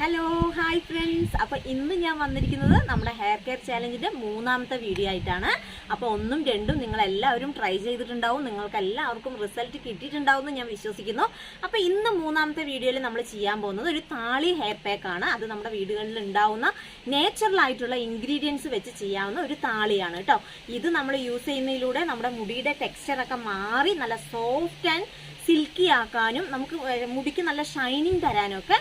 Hello hi friends. അപ്പോൾ ഇന്ന് ഞാൻ വന്നിരിക്കുന്നത് നമ്മുടെ ഹെയർ കെയർ ചാലഞ്ചിൻ്റെ മൂന്നാമത്തെ വീഡിയോ ആയിട്ടാണ്. അപ്പോൾ ഒന്നും രണ്ടും നിങ്ങളെല്ലാവരും ട്രൈ ചെയ്തിട്ടുണ്ടാവും, നിങ്ങൾക്ക് എല്ലാവർക്കും റിസൾട്ട് കിട്ടിയിട്ടുണ്ടാവും എന്ന് ഞാൻ വിശ്വസിക്കുന്നു. അപ്പോൾ ഇന്ന് മൂന്നാമത്തെ വീഡിയോയിൽ നമ്മൾ ചെയ്യാൻ പോകുന്നത് ഒരു താളി ഹെയർ പാക്കാണ്. അത് നമ്മുടെ വീടുകളിൽ ഉണ്ടാവുന്ന നേച്ചുറൽ ആയിട്ടുള്ള ഇൻഗ്രീഡിയൻസ് വെച്ച് ചെയ്യാവുന്ന ഒരു താളിയാണ് കേട്ടോ. ഇത് നമ്മൾ യൂസ് ചെയ്യുന്നതിലൂടെ നമ്മുടെ മുടിയുടെ ടെക്സ്ചറൊക്കെ മാറി നല്ല സോഫ്റ്റ് ആൻഡ് സിൽക്കി ആക്കാനും നമുക്ക് മുടിക്ക് നല്ല ഷൈനിങ് തരാനും ഒക്കെ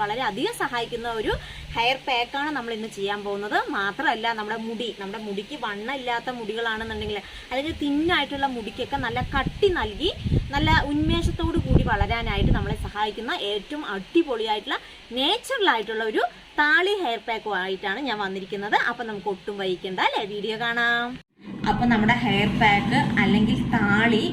വളരെയധികം സഹായിക്കുന്ന ഒരു ഹെയർ പാക്കാണ് നമ്മൾ ഇന്ന് ചെയ്യാൻ പോകുന്നത്. മാത്രമല്ല നമ്മുടെ മുടിക്ക് വണ്ണം ഇല്ലാത്ത മുടികളാണെന്നുണ്ടെങ്കിൽ അല്ലെങ്കിൽ തിന്നായിട്ടുള്ള മുടിക്കൊക്കെ നല്ല കട്ടി നൽകി നല്ല ഉന്മേഷത്തോടു കൂടി വളരാനായിട്ട് നമ്മളെ സഹായിക്കുന്ന ഏറ്റവും അടിപൊളിയായിട്ടുള്ള നേച്ചുറൽ ആയിട്ടുള്ള ഒരു താളി ഹെയർ പാക്കുമായിട്ടാണ് ഞാൻ വന്നിരിക്കുന്നത്. അപ്പം നമുക്ക് ഒട്ടും വൈകിക്കണ്ട അല്ലേ, വീഡിയോ കാണാം. അപ്പം നമ്മുടെ ഹെയർ പാക്ക് അല്ലെങ്കിൽ താളി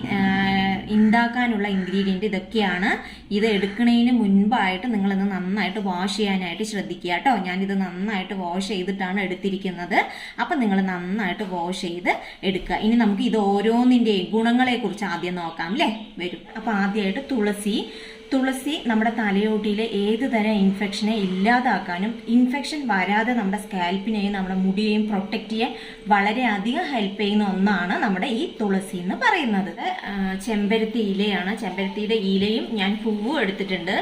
ഉണ്ടാക്കാനുള്ള ഇൻഗ്രീഡിയൻറ്റ് ഇതൊക്കെയാണ്. ഇത് എടുക്കുന്നതിന് മുൻപായിട്ട് നിങ്ങളിത് നന്നായിട്ട് വാഷ് ചെയ്യാനായിട്ട് ശ്രദ്ധിക്കുക കേട്ടോ. ഞാനിത് നന്നായിട്ട് വാഷ് ചെയ്തിട്ടാണ് എടുത്തിരിക്കുന്നത്. അപ്പം നിങ്ങൾ നന്നായിട്ട് വാഷ് ചെയ്ത് എടുക്കുക. ഇനി നമുക്ക് ഇത് ഓരോന്നിൻ്റെയും ഗുണങ്ങളെക്കുറിച്ച് ആദ്യം നോക്കാം അല്ലേ, വരും. അപ്പം ആദ്യമായിട്ട് തുളസി നമ്മുടെ തലയോട്ടിയിലെ ഏത് തരം ഇൻഫെക്ഷനെ ഇല്ലാതാക്കാനും ഇൻഫെക്ഷൻ വരാതെ നമ്മുടെ സ്കാൽപ്പിനെയും നമ്മുടെ മുടിയെയും പ്രൊട്ടക്റ്റ് ചെയ്യാൻ വളരെയധികം ഹെൽപ്പ് ചെയ്യുന്ന ഒന്നാണ് നമ്മുടെ ഈ തുളസി എന്ന് പറയുന്നത്. ചെമ്പരത്തി ഇലയാണ്. ചെമ്പരത്തിയുടെ ഇലയും ഞാൻ പൂവും എടുത്തിട്ടുണ്ട്.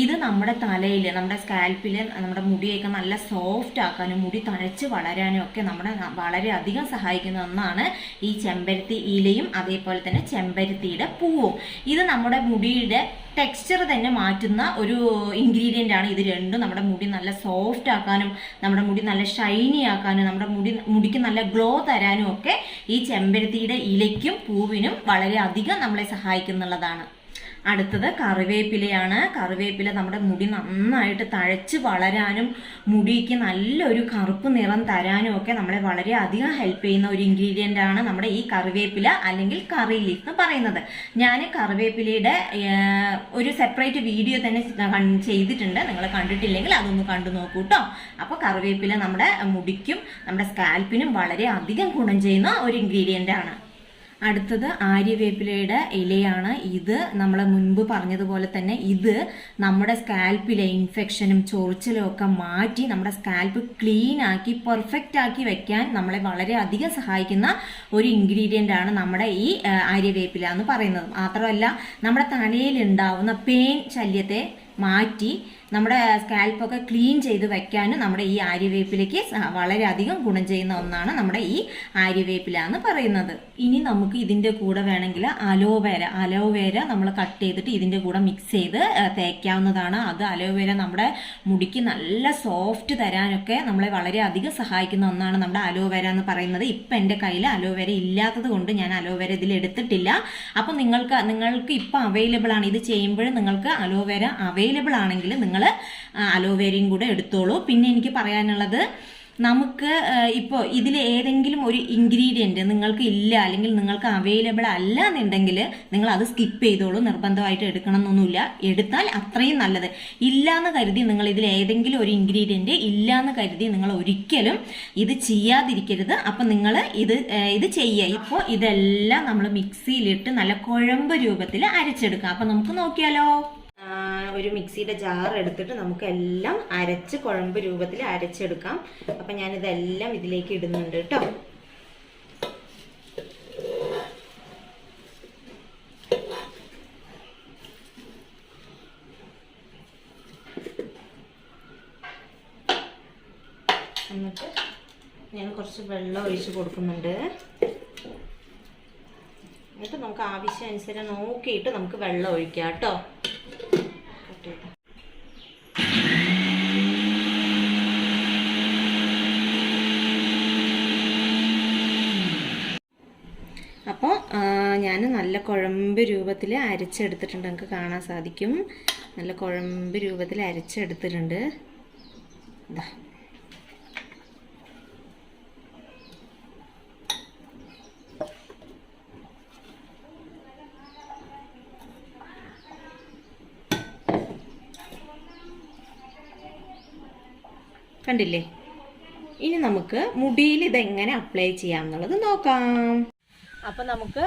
ഇത് നമ്മുടെ തലയിൽ നമ്മുടെ സ്കാൽപ്പിൽ നമ്മുടെ മുടിയൊക്കെ നല്ല സോഫ്റ്റ് ആക്കാനും മുടി തഴച്ച് വളരാനും ഒക്കെ നമ്മുടെ വളരെയധികം സഹായിക്കുന്ന ഒന്നാണ് ഈ ചെമ്പരത്തി ഇലയും അതേപോലെ തന്നെ ചെമ്പരത്തിയുടെ പൂവും. ഇത് നമ്മുടെ മുടിയുടെ ടെക്സ്ചർ തന്നെ മാറ്റുന്ന ഒരു ഇൻഗ്രീഡിയൻ്റ് ആണ്. ഇത് രണ്ടും നമ്മുടെ മുടി നല്ല സോഫ്റ്റ് ആക്കാനും നമ്മുടെ മുടി നല്ല ഷൈനി ആക്കാനും നമ്മുടെ മുടിക്ക് നല്ല ഗ്ലോ തരാനും ഒക്കെ ഈ ചെമ്പരത്തിയുടെ ഇലയ്ക്കും പൂവിനും വളരെയധികം നമ്മളെ സഹായിക്കുന്നുള്ളതാണ്. അടുത്തത് കറിവേപ്പിലയാണ്. കറിവേപ്പില നമ്മുടെ മുടി നന്നായിട്ട് തഴച്ച് വളരാനും മുടിക്ക് നല്ലൊരു കറുപ്പ് നിറം തരാനും ഒക്കെ നമ്മളെ വളരെയധികം ഹെൽപ്പ് ചെയ്യുന്ന ഒരു ഇൻഗ്രീഡിയൻ്റ് ആണ് നമ്മുടെ ഈ കറിവേപ്പില അല്ലെങ്കിൽ കറി ലീഫ് എന്ന് പറയുന്നത്. ഞാൻ കറിവേപ്പിലയുടെ ഒരു സെപ്പറേറ്റ് വീഡിയോ തന്നെ ചെയ്തിട്ടുണ്ട്. നിങ്ങൾ കണ്ടിട്ടില്ലെങ്കിൽ അതൊന്ന് കണ്ടു നോക്കൂ കേട്ടോ. അപ്പോൾ കറിവേപ്പില നമ്മുടെ മുടിക്കും നമ്മുടെ സ്കാൽപ്പിനും വളരെയധികം ഗുണം ചെയ്യുന്ന ഒരു ഇൻഗ്രീഡിയൻ്റ് ആണ്. അടുത്തത് ആര്യവേപ്പിലയുടെ ഇലയാണ്. ഇത് നമ്മൾ മുൻപ് പറഞ്ഞതുപോലെ തന്നെ ഇത് നമ്മുടെ സ്കാൽപ്പിലെ ഇൻഫെക്ഷനും ചൊറിച്ചിലും ഒക്കെ മാറ്റി നമ്മുടെ സ്കാൽപ്പ് ക്ലീൻ ആക്കി പെർഫെക്റ്റ് ആക്കി വെക്കാൻ നമ്മളെ വളരെയധികം സഹായിക്കുന്ന ഒരു ഇൻഗ്രീഡിയൻ്റ് ആണ് നമ്മുടെ ഈ ആര്യവേപ്പില എന്ന് പറയുന്നത്. മാത്രമല്ല നമ്മുടെ തലയിൽ ഉണ്ടാവുന്ന പെയിൻ ശല്യത്തെ മാറ്റി നമ്മുടെ സ്കാൽപ്പൊക്കെ ക്ലീൻ ചെയ്ത് വെക്കാനും നമ്മുടെ ഈ ആര്യവേപ്പിലയ്ക്ക് വളരെയധികം ഗുണം ചെയ്യുന്ന ഒന്നാണ് നമ്മുടെ ഈ ആര്യവേപ്പില എന്ന് പറയുന്നത്. ഇനി നമുക്ക് ഇതിൻ്റെ കൂടെ വേണമെങ്കിൽ അലോവേര നമ്മൾ കട്ട് ചെയ്തിട്ട് ഇതിൻ്റെ കൂടെ മിക്സ് ചെയ്ത് തേക്കാവുന്നതാണ്. അത് അലോവേര നമ്മുടെ മുടിക്ക് നല്ല സോഫ്റ്റ് തരാനൊക്കെ നമ്മളെ വളരെയധികം സഹായിക്കുന്ന ഒന്നാണ് നമ്മുടെ അലോവേര എന്ന് പറയുന്നത്. ഇപ്പം എൻ്റെ കയ്യിൽ അലോവേര ഇല്ലാത്തത് കൊണ്ട് ഞാൻ അലോവേര ഇതിൽ എടുത്തിട്ടില്ല. അപ്പം നിങ്ങൾക്ക് ഇപ്പം അവൈലബിൾ ആണ്. ഇത് ചെയ്യുമ്പോഴും നിങ്ങൾക്ക് അലോവേര അവൈലബിൾ ആണെങ്കിൽ നിങ്ങൾ അലോവേരയും കൂടെ എടുത്തോളൂ. പിന്നെ എനിക്ക് പറയാനുള്ളത്, നമുക്ക് ഇപ്പോൾ ഇതിൽ ഏതെങ്കിലും ഒരു ഇൻഗ്രീഡിയൻറ്റ് നിങ്ങൾക്ക് ഇല്ല അല്ലെങ്കിൽ നിങ്ങൾക്ക് അവൈലബിൾ അല്ല എന്നുണ്ടെങ്കിൽ നിങ്ങൾ അത് സ്കിപ്പ് ചെയ്തോളൂ. നിർബന്ധമായിട്ട് എടുക്കണം എന്നൊന്നുമില്ല. എടുത്താൽ അത്രയും നല്ലത്. ഇല്ലയെന്ന് കരുതി നിങ്ങൾ ഇതിൽ ഏതെങ്കിലും ഒരു ഇൻഗ്രീഡിയൻറ്റ് ഇല്ലയെന്ന് കരുതി നിങ്ങൾ ഒരിക്കലും ഇത് ചെയ്യാതിരിക്കരുത്. അപ്പം നിങ്ങൾ ഇത് ചെയ്യുക. ഇപ്പോൾ ഇതെല്ലാം നമ്മൾ മിക്സിയിലിട്ട് നല്ല കുഴമ്പ് രൂപത്തിൽ അരച്ചെടുക്കാം. അപ്പം നമുക്ക് നോക്കിയാലോ. ഒരു മിക്സിയുടെ ജാർ എടുത്തിട്ട് നമുക്കെല്ലാം അരച്ച് കുഴമ്പ് രൂപത്തിൽ അരച്ചെടുക്കാം. അപ്പം ഞാനിതെല്ലാം ഇതിലേക്ക് ഇടുന്നുണ്ട് കേട്ടോ. എന്നിട്ട് ഞാൻ കുറച്ച് വെള്ളം ഒഴിച്ച് കൊടുക്കുന്നുണ്ട്. എന്നിട്ട് നമുക്ക് ആവശ്യാനുസരണം നോക്കിയിട്ട് നമുക്ക് വെള്ളം ഒഴിക്കാം കേട്ടോ. അപ്പോൾ ഞാൻ നല്ല കുഴമ്പ് രൂപത്തിൽ അരച്ചെടുത്തിട്ടുണ്ട്. നമുക്ക് കാണാൻ സാധിക്കും. നല്ല കുഴമ്പ് രൂപത്തിൽ അരച്ചെടുത്തിട്ടുണ്ട്. ഇതാ കണ്ടില്ലേ. ഇനി നമുക്ക് മുടിയിൽ ഇതെങ്ങനെ അപ്ലൈ ചെയ്യാം എന്നുള്ളത് നോക്കാം. അപ്പം നമുക്ക്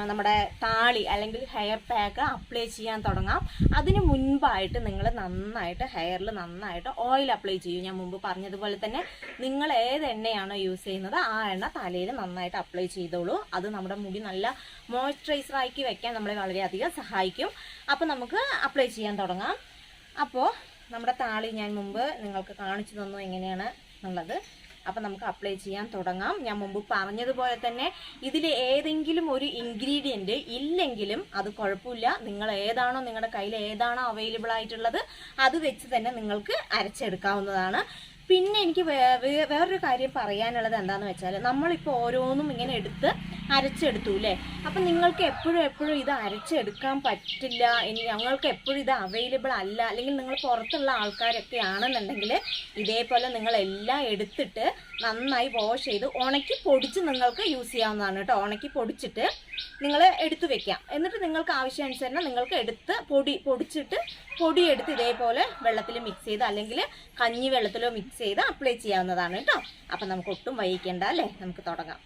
നമ്മുടെ താളി അല്ലെങ്കിൽ ഹെയർ പാക്ക് അപ്ലൈ ചെയ്യാൻ തുടങ്ങാം. അതിന് മുൻപായിട്ട് നിങ്ങൾ നന്നായിട്ട് ഹെയറിൽ നന്നായിട്ട് ഓയിൽ അപ്ലൈ ചെയ്യും. ഞാൻ മുമ്പ് പറഞ്ഞതുപോലെ തന്നെ നിങ്ങൾ ഏത് എണ്ണയാണോ യൂസ് ചെയ്യുന്നത് ആ എണ്ണ തലയിൽ നന്നായിട്ട് അപ്ലൈ ചെയ്തോളൂ. അത് നമ്മുടെ മുടി നല്ല മോയ്സ്ചറൈസറാക്കി വെക്കാൻ നമ്മളെ വളരെയധികം സഹായിക്കും. അപ്പോൾ നമുക്ക് അപ്ലൈ ചെയ്യാൻ തുടങ്ങാം. അപ്പോൾ നമ്മുടെ താളി ഞാൻ മുമ്പ് നിങ്ങൾക്ക് കാണിച്ചു തന്നു എങ്ങനെയാണ് എന്നുള്ളത്. അപ്പം നമുക്ക് അപ്ലൈ ചെയ്യാൻ തുടങ്ങാം. ഞാൻ മുമ്പ് പറഞ്ഞതുപോലെ തന്നെ ഇതിൽ ഏതെങ്കിലും ഒരു ഇൻഗ്രീഡിയൻറ്റ് ഇല്ലെങ്കിലും അത് കുഴപ്പമില്ല. നിങ്ങൾ ഏതാണോ നിങ്ങളുടെ കയ്യിൽ ഏതാണോ അവൈലബിൾ ആയിട്ടുള്ളത് അത് വെച്ച് തന്നെ നിങ്ങൾക്ക് അരച്ചെടുക്കാവുന്നതാണ്. പിന്നെ എനിക്ക് വേറൊരു കാര്യം പറയാനുള്ളത് എന്താണെന്ന് വെച്ചാൽ നമ്മളിപ്പോൾ ഓരോന്നും ഇങ്ങനെ എടുത്ത് അരച്ചെടുത്തു അല്ലേ. അപ്പം നിങ്ങൾക്ക് എപ്പോഴും ഇത് അരച്ചെടുക്കാൻ പറ്റില്ല, ഇനി ഞങ്ങൾക്ക് എപ്പോഴും ഇത് അവൈലബിൾ അല്ല, അല്ലെങ്കിൽ നിങ്ങൾ പുറത്തുള്ള ആൾക്കാരൊക്കെ ആണെന്നുണ്ടെങ്കിൽ ഇതേപോലെ നിങ്ങളെല്ലാം എടുത്തിട്ട് നന്നായി വാഷ് ചെയ്ത് ഉണക്കി പൊടിച്ച് നിങ്ങൾക്ക് യൂസ് ചെയ്യാവുന്നതാണ് കേട്ടോ. ഉണക്കി പൊടിച്ചിട്ട് നിങ്ങൾ എടുത്ത് വെക്കാം. എന്നിട്ട് നിങ്ങൾക്ക് ആവശ്യാനുസരണം നിങ്ങൾക്ക് എടുത്ത് പൊടിച്ചിട്ട് പൊടിയെടുത്ത് ഇതേപോലെ വെള്ളത്തിൽ മിക്സ് ചെയ്ത് അല്ലെങ്കിൽ കഞ്ഞി വെള്ളത്തിലോ മിക്സ് ചെയ്ത് അപ്ലൈ ചെയ്യാവുന്നതാണ് കേട്ടോ. അപ്പം നമുക്ക് ഒട്ടും വൈകിക്കേണ്ട അല്ലേ, നമുക്ക് തുടങ്ങാം.